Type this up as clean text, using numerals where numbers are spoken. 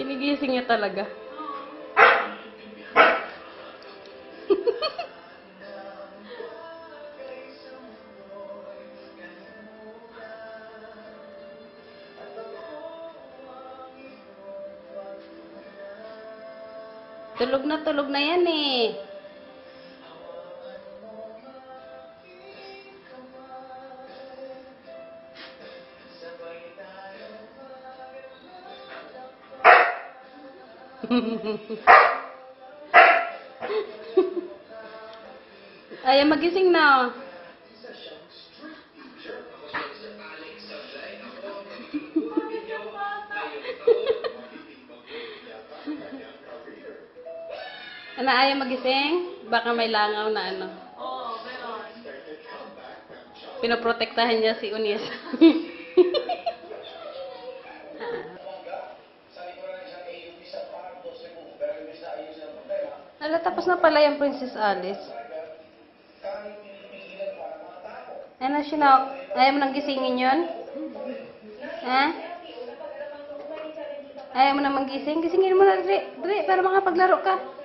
Ginigising niya talaga. Tulog na yan eh. Ayaw magising na. Ano, ayaw magising? Baka may langaw na ano. Oo, meron. Pinoprotektahan niya si Unis. Ala, tapos na pala yung Princess Alice. Ano, Shinok? Ayaw mo nang gisingin yun? Ha? Ayaw mo nang magising? Gisingin mo na, Dre. Dre, para makapaglaro ka.